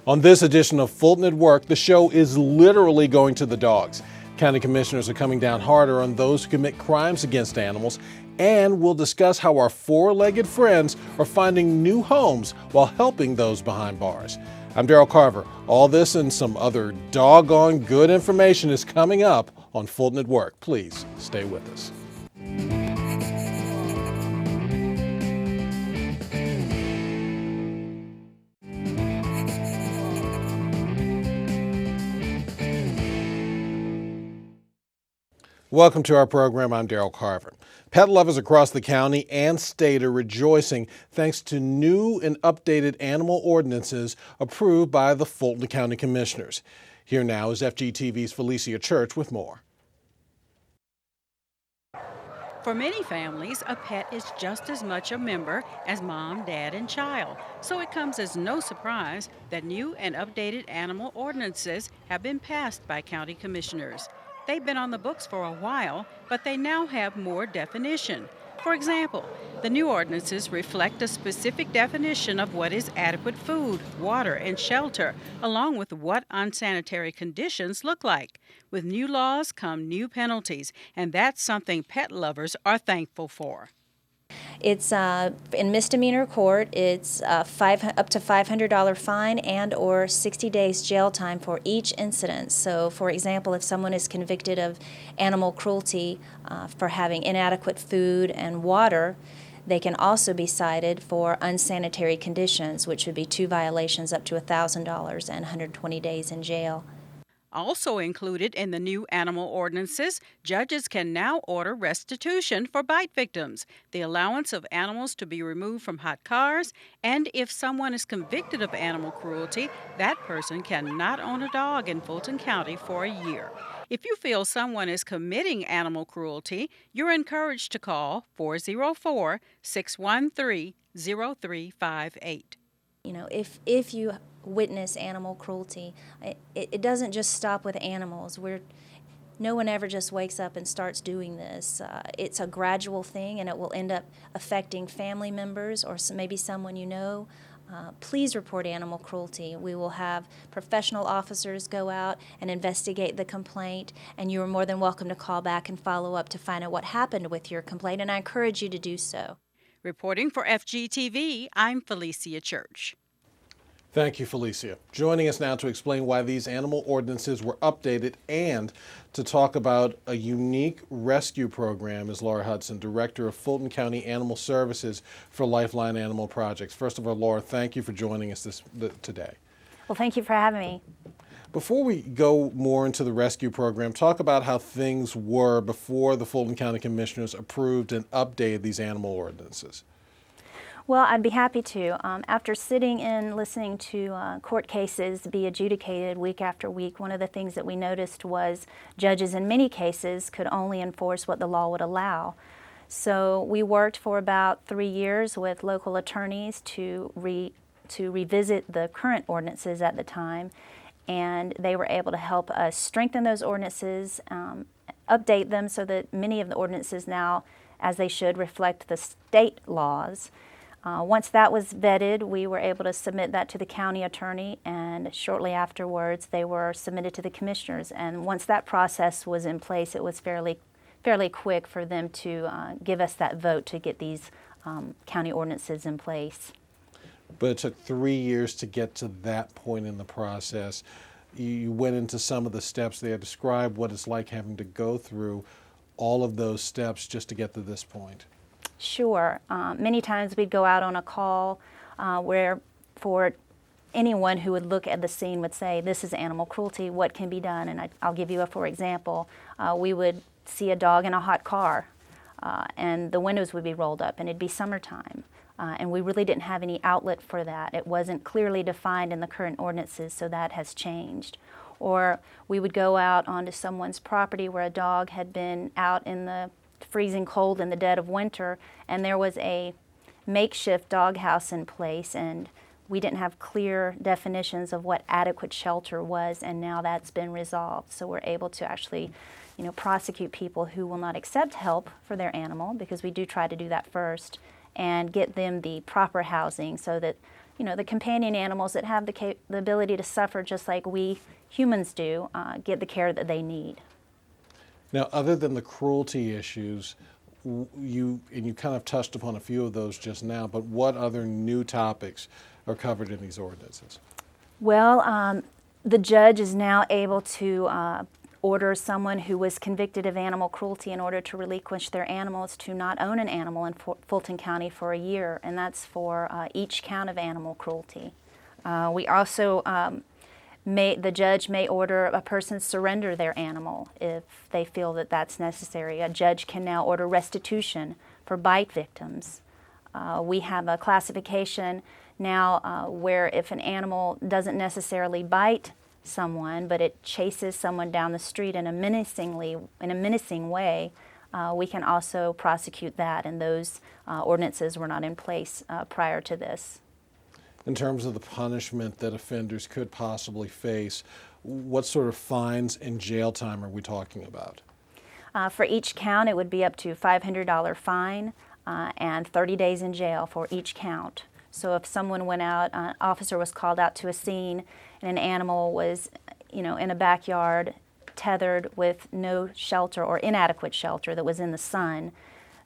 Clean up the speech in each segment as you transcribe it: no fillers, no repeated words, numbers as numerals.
On this edition of Fulton at Work, the show is literally going to the dogs. County commissioners are coming down harder on those who commit crimes against animals, and we'll discuss how our four-legged friends are finding new homes while helping those behind bars. I'm Daryl Carver. All this and some other doggone good information is coming up on Fulton at Work. Please stay with us. Welcome to our program. I'm Daryl Carver. Pet lovers across the county and state are rejoicing thanks to new and updated animal ordinances approved by the Fulton County Commissioners. Here now is FGTV's Felicia Church with more. For many families, a pet is just as much a member as mom, dad, and child. So it comes as no surprise that new and updated animal ordinances have been passed by county commissioners. They've been on the books for a while, but they now have more definition. For example, the new ordinances reflect a specific definition of what is adequate food, water, and shelter, along with what unsanitary conditions look like. With new laws come new penalties, and that's something pet lovers are thankful for. It's in misdemeanor court, it's up to $500 fine and or 60 days jail time for each incident. So, for example, if someone is convicted of animal cruelty for having inadequate food and water, they can also be cited for unsanitary conditions, which would be 2 violations up to $1,000 and 120 days in jail. Also included in the new animal ordinances, judges can now order restitution for bite victims, the allowance of animals to be removed from hot cars, and if someone is convicted of animal cruelty, that person can not own a dog in Fulton County for a year. If you feel someone is committing animal cruelty, you're encouraged to call 404-613-0358. You know, if you witness animal cruelty, it doesn't just stop with animals. No one ever just wakes up and starts doing this. It's a gradual thing, and it will end up affecting family members or maybe someone you know. Please report animal cruelty. We will have professional officers go out and investigate the complaint, and you are more than welcome to call back and follow up to find out what happened with your complaint, and I encourage you to do so. Reporting for FGTV, I'm Felicia Church. Thank you, Felicia. Joining us now to explain why these animal ordinances were updated and to talk about a unique rescue program is Laura Hudson, Director of Fulton County Animal Services for Lifeline Animal Projects. First of all, Laura, thank you for joining us today. Well, thank you for having me. Before we go more into the rescue program, talk about how things were before the Fulton County Commissioners approved and updated these animal ordinances. Well, I'd be happy to. After sitting and listening to court cases be adjudicated week after week, one of the things that we noticed was judges in many cases could only enforce what the law would allow. So we worked for about 3 years with local attorneys to revisit the current ordinances at the time, and they were able to help us strengthen those ordinances, update them so that many of the ordinances now, as they should, reflect the state laws. Once that was vetted, we were able to submit that to the county attorney, and shortly afterwards they were submitted to the commissioners. And once that process was in place, it was fairly quick for them to give us that vote to get these county ordinances in place. But it took 3 years to get to that point in the process. You went into some of the steps there. Describe what it's like having to go through all of those steps just to get to this point. Sure. Many times we'd go out on a call where for anyone who would look at the scene would say, this is animal cruelty, what can be done? And I'll give you for example. We would see a dog in a hot car and the windows would be rolled up and it'd be summertime. And we really didn't have any outlet for that. It wasn't clearly defined in the current ordinances, so that has changed. Or we would go out onto someone's property where a dog had been out in the freezing cold in the dead of winter, and there was a makeshift doghouse in place, and we didn't have clear definitions of what adequate shelter was, and now that's been resolved. So we're able to actually, prosecute people who will not accept help for their animal, because we do try to do that first, and get them the proper housing so that the companion animals that have the ability to suffer just like we humans do, get the care that they need. Now, other than the cruelty issues, you kind of touched upon a few of those just now, but what other new topics are covered in these ordinances? Well, the judge is now able to order someone who was convicted of animal cruelty in order to relinquish their animals to not own an animal in Fulton County for a year, and that's for each count of animal cruelty. We also, the judge may order a person surrender their animal if they feel that that's necessary. A judge can now order restitution for bite victims. We have a classification now where if an animal doesn't necessarily bite someone, but it chases someone down the street in a menacing way, we can also prosecute that, and those ordinances were not in place prior to this. In terms of the punishment that offenders could possibly face, what sort of fines and jail time are we talking about? For each count, it would be up to $500 fine and 30 days in jail for each count. So if someone went out, an officer was called out to a scene, and an animal was, in a backyard, tethered with no shelter or inadequate shelter that was in the sun,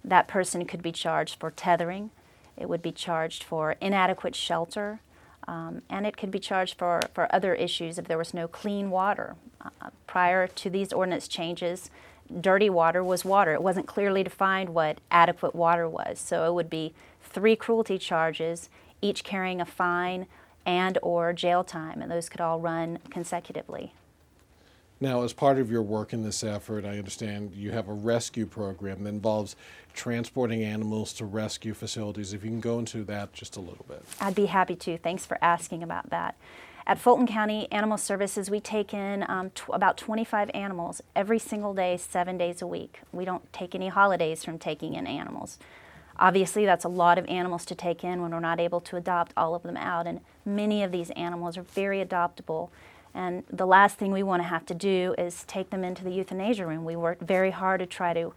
that person could be charged for tethering. It would be charged for inadequate shelter, and it could be charged for other issues if there was no clean water. Prior to these ordinance changes, dirty water was water. It wasn't clearly defined what adequate water was. So it would be 3 cruelty charges, each carrying a fine and or jail time, and those could all run consecutively. Now, as part of your work in this effort, I understand you have a rescue program that involves transporting animals to rescue facilities. If you can go into that just a little bit. I'd be happy to. Thanks for asking about that. At Fulton County Animal Services, we take in about 25 animals every single day, 7 days a week. We don't take any holidays from taking in animals. Obviously, that's a lot of animals to take in when we're not able to adopt all of them out, and many of these animals are very adoptable. And the last thing we want to have to do is take them into the euthanasia room. We work very hard to try to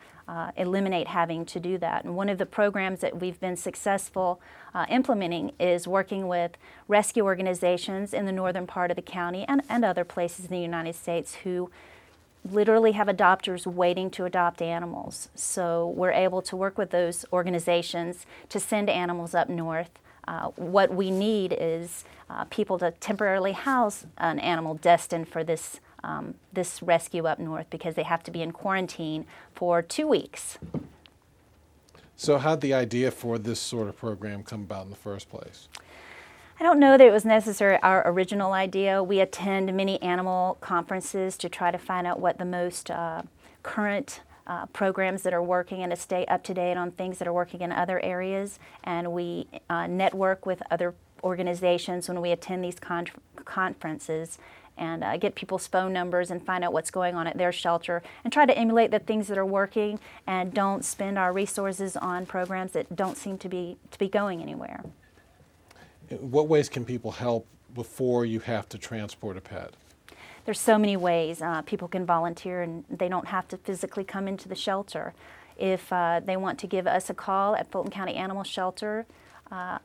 eliminate having to do that. And one of the programs that we've been successful implementing is working with rescue organizations in the northern part of the county and other places in the United States who literally have adopters waiting to adopt animals. So we're able to work with those organizations to send animals up north. What we need is people to temporarily house an animal destined for this rescue up north, because they have to be in quarantine for 2 weeks. So how'd the idea for this sort of program come about in the first place? I don't know that it was necessarily our original idea. We attend many animal conferences to try to find out what the most current programs that are working and to stay up to date on things that are working in other areas. And we network with other organizations when we attend these conferences and get people's phone numbers and find out what's going on at their shelter and try to emulate the things that are working and don't spend our resources on programs that don't seem to be going anywhere. In what ways can people help before you have to transport a pet? There's so many ways. People can volunteer and they don't have to physically come into the shelter. If they want to give us a call at Fulton County Animal Shelter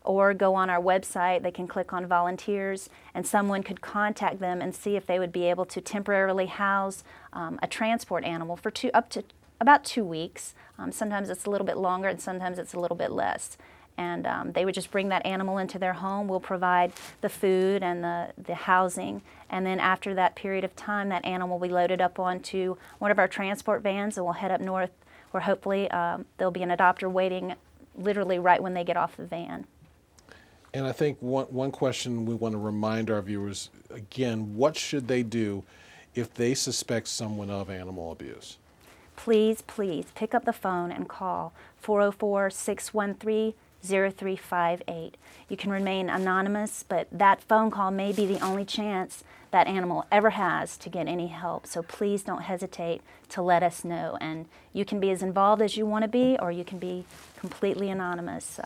or go on our website, they can click on volunteers and someone could contact them and see if they would be able to temporarily house a transport animal for up to about 2 weeks. Sometimes it's a little bit longer and sometimes it's a little bit less. And they would just bring that animal into their home. We'll provide the food and the housing. And then after that period of time, that animal will be loaded up onto one of our transport vans and we'll head up north where hopefully there'll be an adopter waiting literally right when they get off the van. And I think one question we want to remind our viewers, again, what should they do if they suspect someone of animal abuse? Please pick up the phone and call 404-613-0358. You can remain anonymous, but that phone call may be the only chance that animal ever has to get any help. So please don't hesitate to let us know. And you can be as involved as you want to be, or you can be completely anonymous.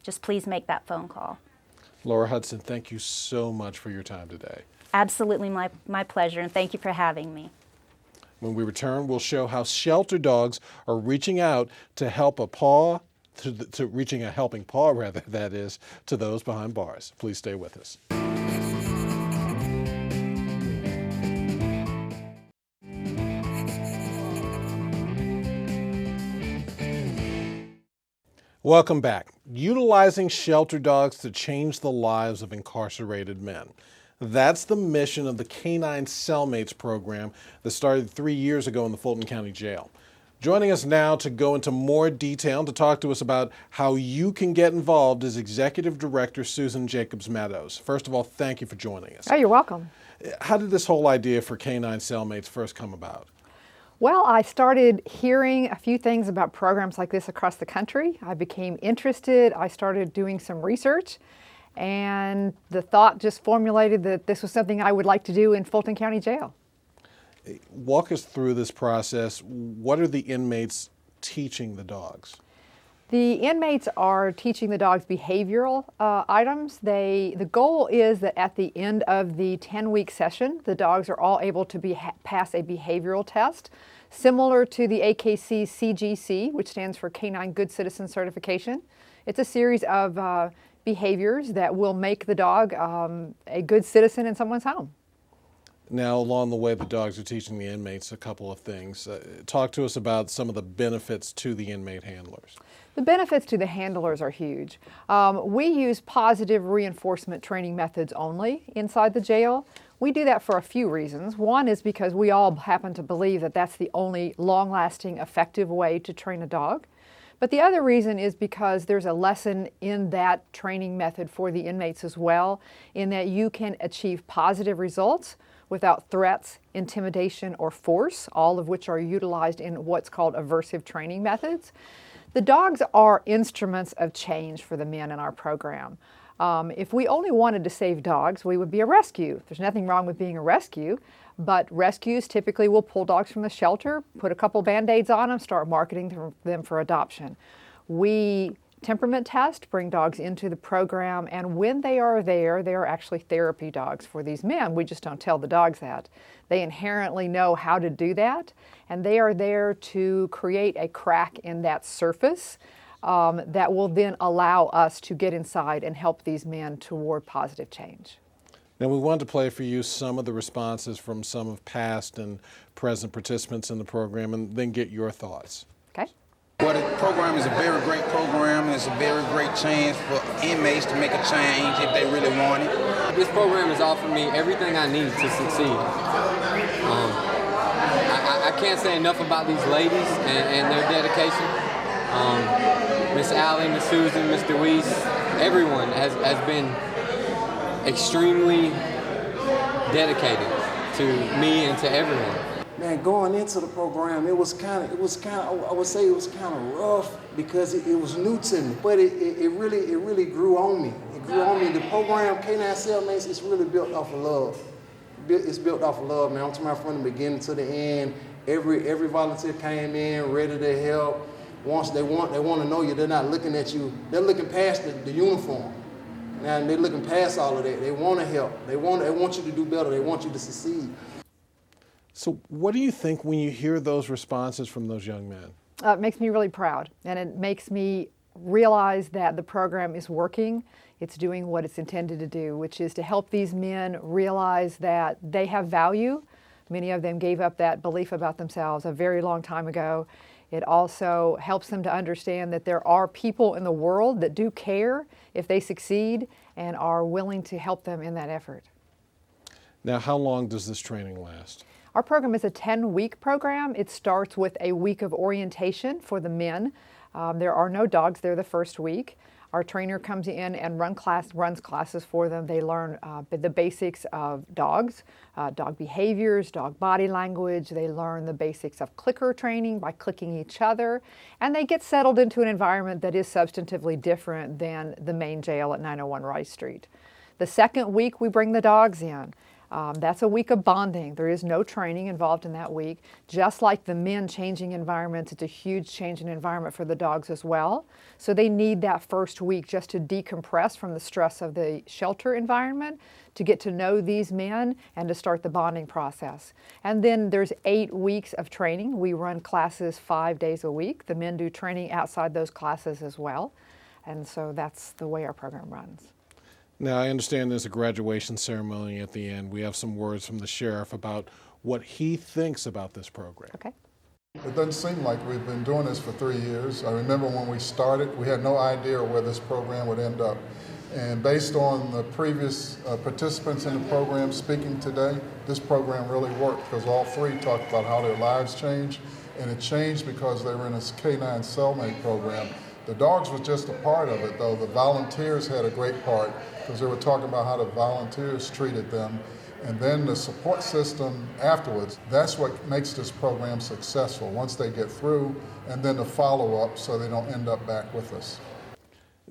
Just please make that phone call. Laura Hudson, thank you so much for your time today. Absolutely my pleasure, and thank you for having me. When we return, we'll show how shelter dogs are reaching out to help a paw to reaching a helping paw, rather, that is, to those behind bars. Please stay with us. Welcome back. Utilizing shelter dogs to change the lives of incarcerated men. That's the mission of the Canine Cellmates program that started 3 years ago in the Fulton County Jail. Joining us now to go into more detail and to talk to us about how you can get involved is Executive Director Susan Jacobs-Meadows. First of all, thank you for joining us. Oh, you're welcome. How did this whole idea for Canine Cellmates first come about? Well, I started hearing a few things about programs like this across the country. I became interested. I started doing some research, and the thought just formulated that this was something I would like to do in Fulton County Jail. Walk us through this process. What are the inmates teaching the dogs? The inmates are teaching the dogs behavioral items. The goal is that at the end of the 10-week session, the dogs are all able to pass a behavioral test, similar to the AKC CGC, which stands for Canine Good Citizen Certification. It's a series of behaviors that will make the dog a good citizen in someone's home. Now, along the way, the dogs are teaching the inmates a couple of things. Talk to us about some of the benefits to the inmate handlers. The benefits to the handlers are huge. We use positive reinforcement training methods only inside the jail. We do that for a few reasons. One is because we all happen to believe that that's the only long-lasting, effective way to train a dog. But the other reason is because there's a lesson in that training method for the inmates as well, in that you can achieve positive results without threats, intimidation, or force, all of which are utilized in what's called aversive training methods. The dogs are instruments of change for the men in our program. If we only wanted to save dogs, we would be a rescue. There's nothing wrong with being a rescue, but rescues typically will pull dogs from the shelter, put a couple Band-Aids on them, start marketing them for adoption. We temperament test, bring dogs into the program, and when they are there, they are actually therapy dogs for these men. We just don't tell the dogs that. They inherently know how to do that, and they are there to create a crack in that surface that will then allow us to get inside and help these men toward positive change. Now, we wanted to play for you some of the responses from some of past and present participants in the program, and then get your thoughts. Okay. Well, the program is a very great program. It's a very great chance for inmates to make a change if they really want it. This program has offered me everything I need to succeed. I can't say enough about these ladies and their dedication. Miss Allie, Miss Susan, Mr. Weiss, everyone has been extremely dedicated to me and to everyone. Man, going into the program, it was kind of, I would say it was kind of rough because it was new to me, but it really grew on me. It grew on me. The program, Canine Cellmates, it's really built off of love. It's built off of love, man. I'm talking about from the beginning to the end. Every volunteer came in ready to help. Once they want to know you, they're not looking at you. They're looking past the uniform. Now they're looking past all of that. They want to help. They want you to do better. They want you to succeed. So what do you think when you hear those responses from those young men? It makes me really proud, and it makes me realize that the program is working. It's doing what it's intended to do, which is to help these men realize that they have value. Many of them gave up that belief about themselves a very long time ago. It also helps them to understand that there are people in the world that do care if they succeed and are willing to help them in that effort. Now, how long does this training last? Our program is a 10-week program. It starts with a week of orientation for the men. There are no dogs there the first week. Our trainer comes in and runs classes for them. They learn the basics of dogs, dog behaviors, dog body language. They learn the basics of clicker training by clicking each other. And they get settled into an environment that is substantively different than the main jail at 901 Rice Street. The second week, we bring the dogs in. That's a week of bonding. There is no training involved in that week. Just like the men changing environments, it's a huge change in environment for the dogs as well. So they need that first week just to decompress from the stress of the shelter environment, to get to know these men and to start the bonding process. And then there's 8 weeks of training. We run classes 5 days a week. The men do training outside those classes as well. And so that's the way our program runs. Now, I understand there's a graduation ceremony at the end. We have some words from the sheriff about what he thinks about this program. Okay. It doesn't seem like we've been doing this for 3 years. I remember when we started, we had no idea where this program would end up. And based on the previous participants in the program speaking today, this program really worked because all 3 talked about how their lives changed. And it changed because they were in this K9 cellmate program. The dogs was just a part of it, though. The volunteers had a great part because they were talking about how the volunteers treated them. And then the support system afterwards, that's what makes this program successful once they get through, and then the follow-up so they don't end up back with us.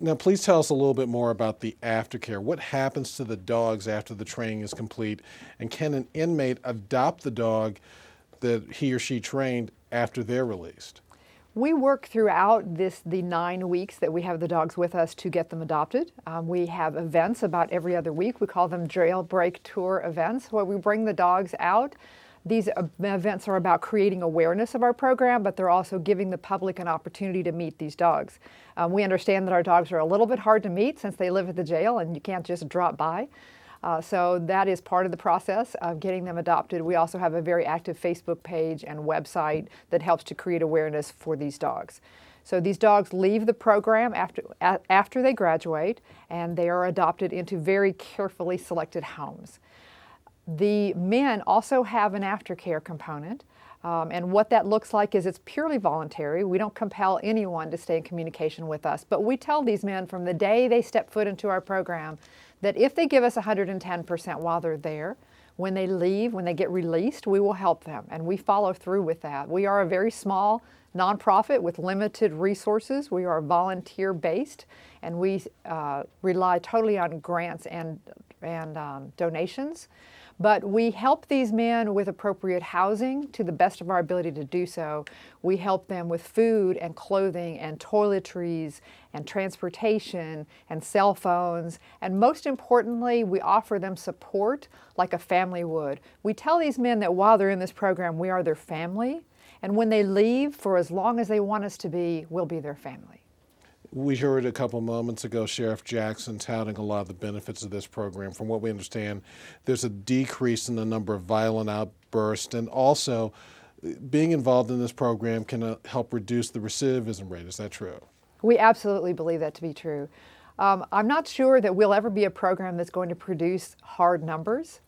Now, please tell us a little bit more about the aftercare. What happens to the dogs after the training is complete, and can an inmate adopt the dog that he or she trained after they're released? We work throughout the 9 weeks that we have the dogs with us to get them adopted. We have events about every other week. We call them jailbreak tour events, where we bring the dogs out. These events are about creating awareness of our program, but they're also giving the public an opportunity to meet these dogs. We understand that our dogs are a little bit hard to meet since they live at the jail and you can't just drop by. So that is part of the process of getting them adopted. We also have a very active Facebook page and website that helps to create awareness for these dogs. So these dogs leave the program after they graduate, and they are adopted into very carefully selected homes. The men also have an aftercare component. And what that looks like is it's purely voluntary. We don't compel anyone to stay in communication with us, but we tell these men from the day they step foot into our program that if they give us 110% while they're there, when they leave, when they get released, we will help them, and we follow through with that. We are a very small nonprofit with limited resources. We are volunteer-based, and we rely totally on grants and donations. But we help these men with appropriate housing to the best of our ability to do so. We help them with food and clothing and toiletries and transportation and cell phones. And most importantly, we offer them support like a family would. We tell these men that while they're in this program, we are their family. And when they leave, for as long as they want us to be, we'll be their family. We heard a couple moments ago Sheriff Jackson touting a lot of the benefits of this program. From what we understand, there's a decrease in the number of violent outbursts, and also being involved in this program can help reduce the recidivism rate. Is that true? We absolutely believe that to be true. I'm not sure that we'll ever be a program that's going to produce hard numbers,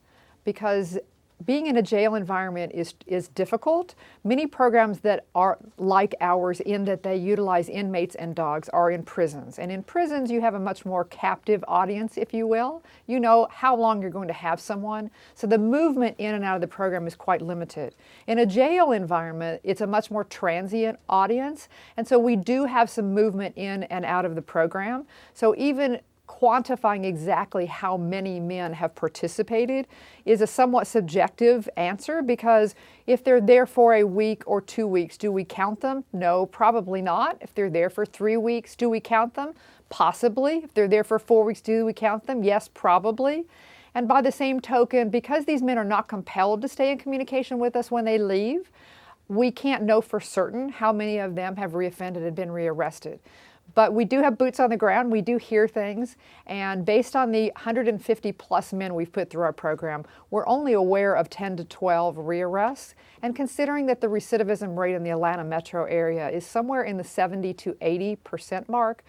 because being in a jail environment is difficult. Many programs that are like ours in that they utilize inmates and dogs are in prisons. And in prisons, you have a much more captive audience, if you will. You know how long you're going to have someone. So the movement in and out of the program is quite limited. In a jail environment, it's a much more transient audience. And so we do have some movement in and out of the program. So even quantifying exactly how many men have participated is a somewhat subjective answer, because if they're there for a week or 2 weeks, do we count them? No, probably not. If they're there for 3 weeks, do we count them? Possibly. If they're there for 4 weeks, do we count them? Yes, probably. And by the same token, because these men are not compelled to stay in communication with us when they leave, we can't know for certain how many of them have reoffended and been rearrested. But we do have boots on the ground. We do hear things. And based on the 150 plus men we've put through our program, we're only aware of 10 to 12 rearrests. And considering that the recidivism rate in the Atlanta metro area is somewhere in the 70 to 80% mark,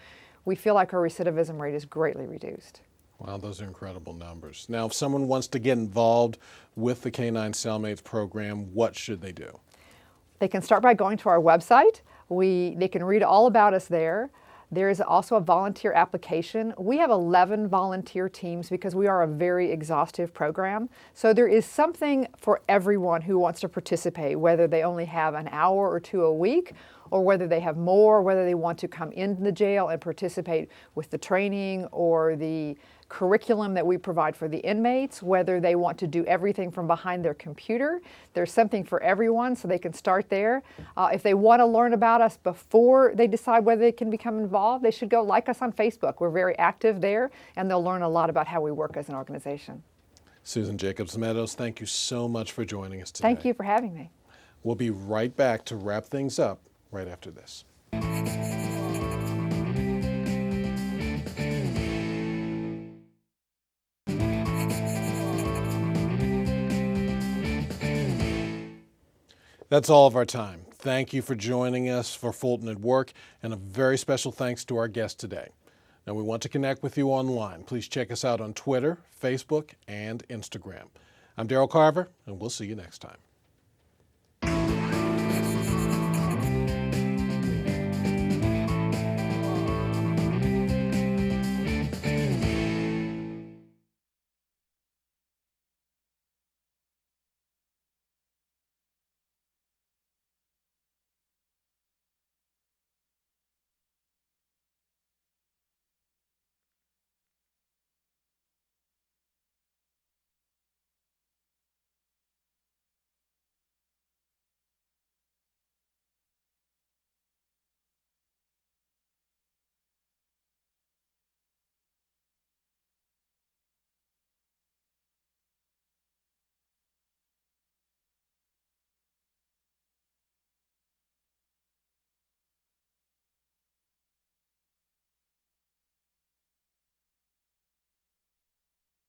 we feel like our recidivism rate is greatly reduced. Wow, those are incredible numbers. Now, if someone wants to get involved with the K9 Cellmates program, what should they do? They can start by going to our website. They can read all about us there. There is also a volunteer application. We have 11 volunteer teams because we are a very exhaustive program. So there is something for everyone who wants to participate, whether they only have an hour or 2 a week, or whether they have more, whether they want to come into the jail and participate with the training or the curriculum that we provide for the inmates, whether they want to do everything from behind their computer. There's something for everyone, so they can start there. If they want to learn about us before they decide whether they can become involved, they should go like us on Facebook. We're very active there, and they'll learn a lot about how we work as an organization. Susan Jacobs-Meadows, thank you so much for joining us today. Thank you for having me. We'll be right back to wrap things up right after this. That's all of our time. Thank you for joining us for Fulton at Work, and a very special thanks to our guest today. Now, we want to connect with you online. Please check us out on Twitter, Facebook, and Instagram. I'm Daryl Carver, and we'll see you next time.